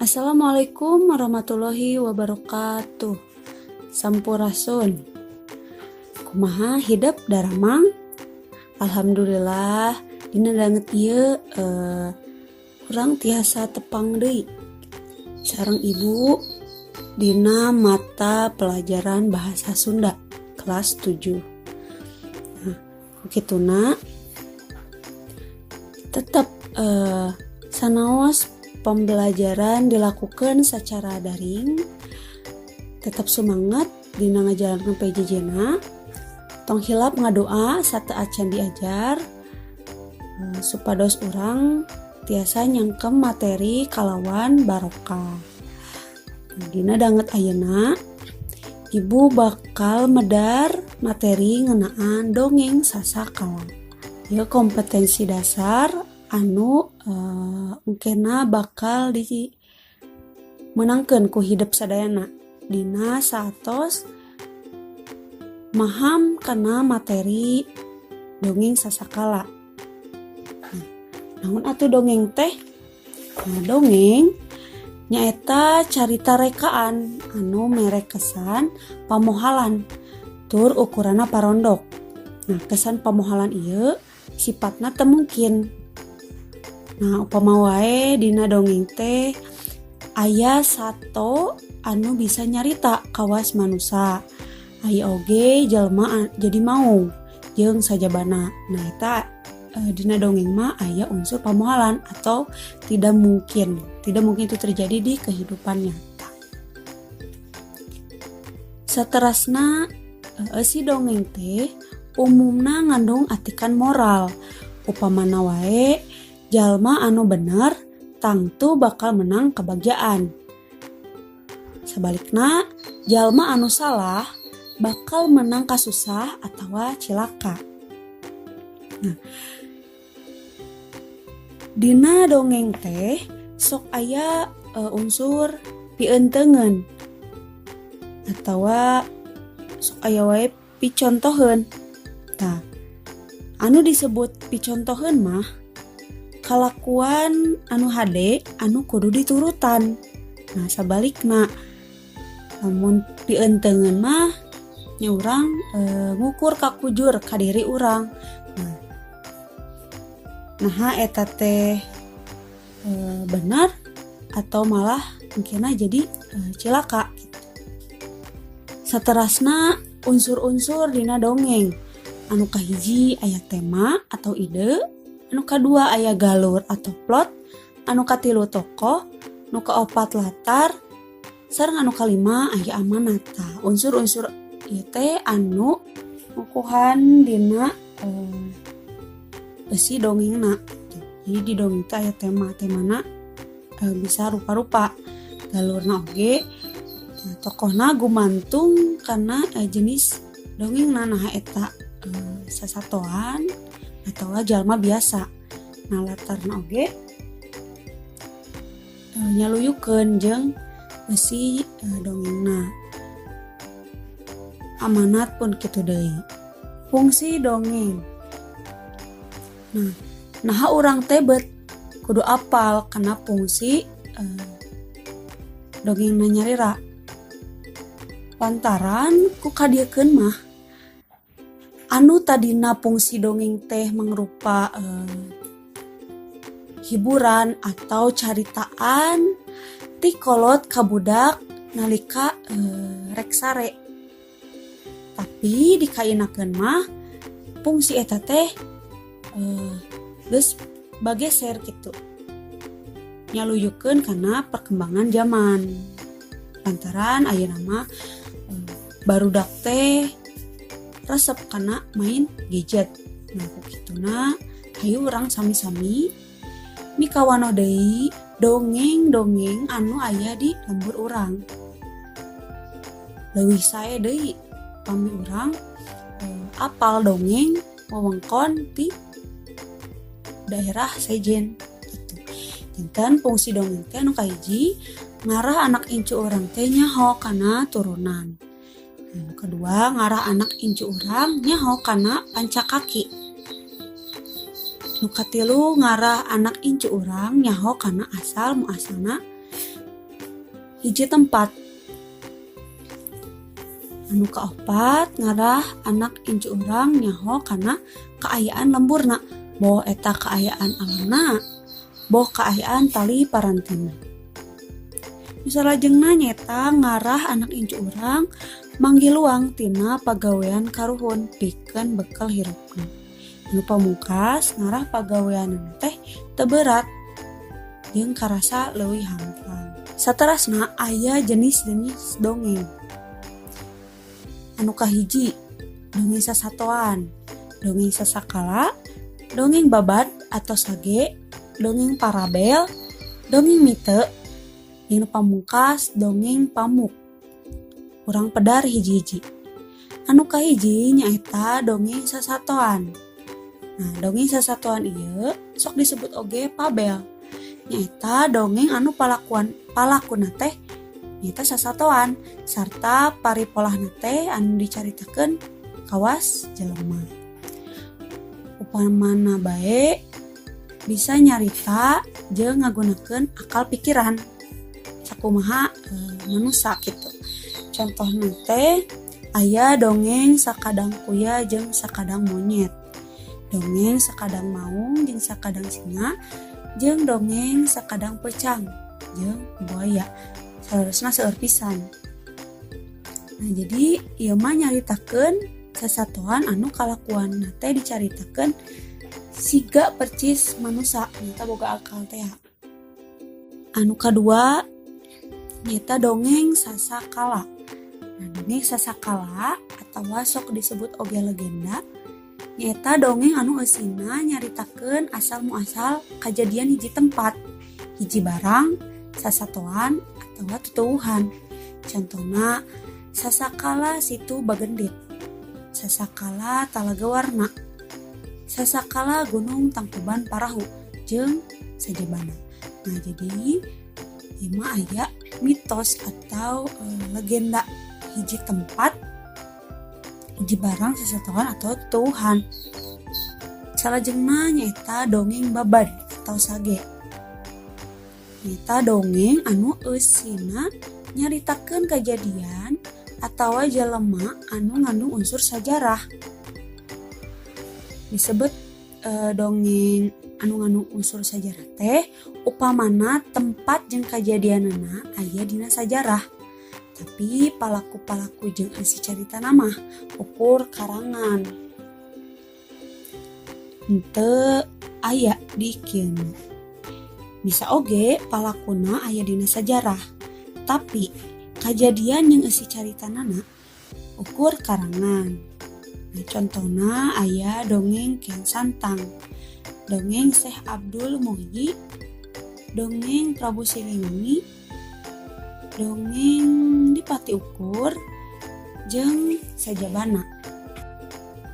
Assalamualaikum warahmatullahi wabarakatuh. Sampurasun. Kumaha hidup daramang? Alhamdulillah dina danget ieu kurang tiasa tepang deui sareng ibu dina mata pelajaran bahasa Sunda kelas 7. Nah, kituna tetap sanaos pembelajaran dilakukan secara daring, tetap semangat dina ngajalankeun PJJ-na, tong hilap ngadoa sateat can diajar, supados urang tiasa nyangkem materi kalawan barokah. Dina danget ayeuna, ibu bakal medar materi ngeunaan dongeng sasakala. Ieu kompetensi dasar anu engkena bakal dimenangkeun ku hidup sadayana dina satos maham kana materi dongeng sasakala. Namun atuh dongeng teh? Dongeng nyaeta carita rekaan anu mere kesan pamohalan tur ukurana parondok. Kesan pamohalan ieu sifatna teu mungkin. Upama wae dina dongeng teh aya sato anu bisa nyarita kawas manusia. Aya oge jalma jadi mau jeung sajabana. Eta dina dongeng mah aya unsur pamohalan atau tidak mungkin itu terjadi di kehidupan nyata. Saterasna si dongeng teh umumna ngandung atikan moral. Upamana wae jalma anu bener tangtu bakal menang kebahagiaan. Sebalikna jalma anu salah bakal menang kasusah atawa cilaka. Dina dongeng teh sok aya unsur pientengeun atawa sok aya wae picontoheun. Anu disebut picontoheun mah kalakuan anu hade anu kudu diturutan. Sabalikna lamun pientengeun mah nya urang ngukur kakujur ka diri urang. Eta teh benar atau malah mungkin jadi cilaka. Saterasna unsur-unsur dina dongeng. Anu kahiji aya tema atau ide, anu kadua aya galur atau plot, anu katilu tokoh, anu kaopat latar, sareng anu kalima aya amanat. Unsur-unsur ieu teh anu ngukuhan dina besi dongengna. Jadi di dongeng teh aya temana bisa rupa-rupa. Galurna oge tokohna gumantung kana jenis dongengna. Eta sasatoan atau jalma biasa. Latarna oge nyaluyukeun jeung besi dongengna. Amanat pun kitu deui. Fungsi dongeng. Nah urang tebet kudu apal kana fungsi dongengna nyarira. Lantaran ku kadiekeun mah anu tadina fungsi dongeng teh mangrupa hiburan atau caritaan ti kolot ka budak nalika rek sare. Tapi dikainakeun mah fungsi eta teh geus bageser kitu. Nyaluyukeun kana perkembangan zaman. Lantaran ayeuna mah barudak teh resep kana main gadget. Kituna hayu urang sami-sami mikawano deui dongeng-dongeng anu aya di lembur urang. Leuwih sae deui pami urang apal dongeng wewengkon ti daerah sejen gitu. Jinten fungsi dongeng teh anu kahiji ngarah anak incu urang teh nyaho kana turunan. Anu kedua ngarah anak incu urang nyaho kana pancakaki. Nu katilu ngarah anak incu urang nyaho kana asal muasalna hiji tempat. Anu kaopat ngarah anak incu urang nyaho kana kaayaan lemburna, boh eta kaayaan alamna, boh kaayaan tali parantina. Salajengna nyeta ngarah anak incu urang manggiluang tina pagawean karuhun pikeun bekal hirupna. Anu pamungkas ngarah pagaweanna teh teu berat jeung karasa leuwih hampang. Saterasna aya jenis-jenis dongeng. Anu kahiji, dongeng sasatoan, dongeng sasakala, dongeng babad atau sage, dongeng parabel, dongeng mite, yang pamungkas dongeng pamuk. Urang pedar hiji-hiji. Anu kahiji nyaeta dongeng sasatoan. Nah, dongeng sasatoan ieu sok disebut oge pabel. Nyaeta dongeng anu palakuna teh nyaeta sasatoan sarta paripolahna teh anu dicaritakeun kawas jelema. Upamana bae bisa nyarita jeung ngagunakeun akal pikiran sakumaha manusa kitu. Contohna teh aya dongeng sakadang kuya jeung sakadang monyet, dongeng sakadang maung jeung sakadang singa, jeung dongeng sakadang pecang jeung buaya. Salerosna seueur pisan. Nah, jadi ieu mah nyaritakeun sasatoan anu kalakuanna teh dicaritakeun siga percis manusa nyata boga akal teh. Anu kadua nyata dongeng sasakala. Nah, dongeng sasakala atawa sok disebut oge legenda nyata dongeng anu eusina nyaritakeun asal muasal kajadian hiji tempat, hiji barang, sasatoan atawa tutuwuhan. Contohna sasakala situ Bagendit, sasakala Talaga Warna, sasakala Gunung Tangkuban Parahu jeung sajebana. Nah, jadi ieu aya mitos atau legenda hiji tempat, hiji barang, sasatoan atau tutuwuhan. Salajengna nyaeta dongeng babad atau sage. Nyata dongeng anu eusina nyaritakeun kejadian atawa jelema anu ngandung unsur sajarah. Disebut dongeng anu ngandung unsur sajarah teh upamana tempat jeung kajadianana aya dina sajarah. Tapi palaku-palaku jeung isi caritana mah ukur karangan. Henteu aya di kieu. Bisa oge palakuna aya dina sajarah, tapi kajadian yang isi caritanana ukur karangan. Nah, contohna aya dongeng Kian Santang, dongeng Syekh Abdul Muhyi, dongeng Prabu Siliwangi, dongeng Dipati Ukur, jeung sajabana.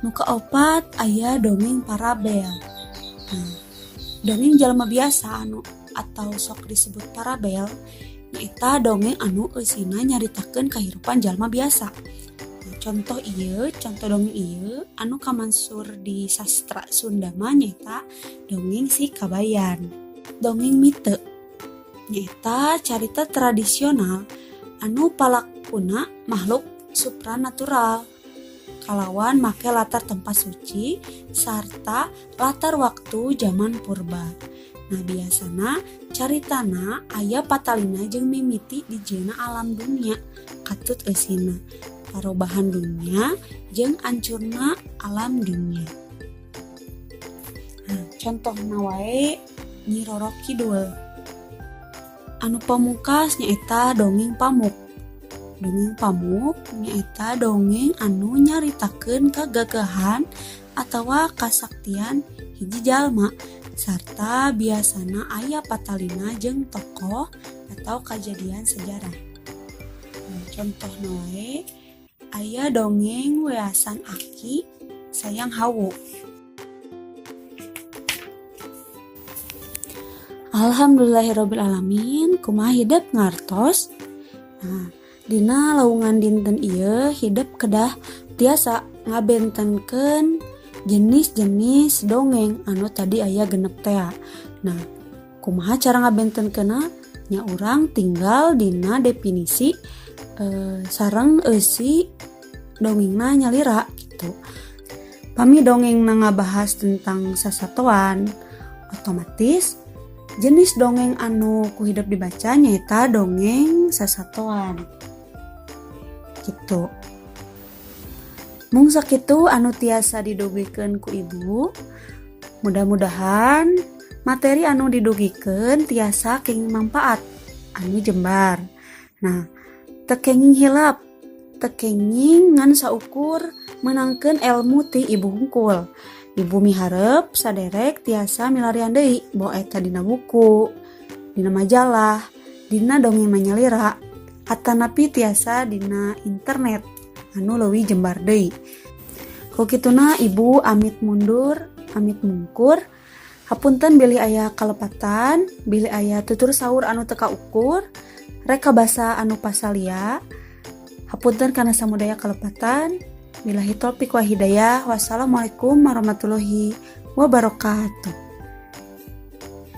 Nu kaopat aya dongeng parabel. Nah, dongeng jalma biasa anu atau sok disebut parabel nyaeta dongeng anu eusina nyaritakeun kahirupan jalma biasa. Nah, contoh dongeng ieu anu kamansur di sastra Sunda mah nyaeta dongeng Si Kabayan. Dongeng mite nyaeta carita tradisional anu palakuna makhluk supranatural kalawan make latar tempat suci sarta latar waktu zaman purba. Nah, biasana caritana aya patalina jeung mimiti di jeuna alam dunia katut eusina parobahan dunia jeung ancurna alam dunia. Nah, contohna wae Nyi Roro Kidul. Anu pamungkas nyaeta dongeng pamuk. Dongeng pamuk nyaeta dongeng anu nyaritakeun kagagahan atawa kasaktian hiji jalma sarta biasana aya patalina jeung tokoh atau kejadian sejarah. Contohna wae aya dongeng Weasan Aki Sayang Hawu. Alhamdulillahirobbilalamin, kumaha hidup ngartos. Nah, dina lawungan dinten ieu hidup kedah tiasa ngabentenkeun jenis-jenis dongeng anu tadi aya genep teh. Nah, kumaha cara ngabentenkeunna? nya urang tinggal dina definisi sareng eusi dongengna nyalira gitu. Pami dongengna ngabahas tentang sasatoan, otomatis jenis dongeng anu ku hidup dibaca nyaeta dongeng sasatoan gitu. Mung sakitu anu tiasa didugikeun ku ibu. Mudah-mudahan materi anu didugikeun tiasa kenging manfaat anu jembar. Nah, teu kenging hilap, teu kenging ngan saukur menangkeun ilmu ti ibu hungkul. Ibu miharep saderek tiasa milarian deui bawa eta dina buku, dina majalah, dina dongeng nyalira, atanapi tiasa dina internet anu leuwih jembar deui. Ku kituna ibu amit mundur, amit mungkur. Hapunten bilih aya kalepatan, bilih aya tutur saur anu teu kaukur, rek basa anu pasalia. Hapunten kana samudaya kalepatan. Billahi taufik wa hidayah. Wassalamualaikum warahmatullahi wabarakatuh.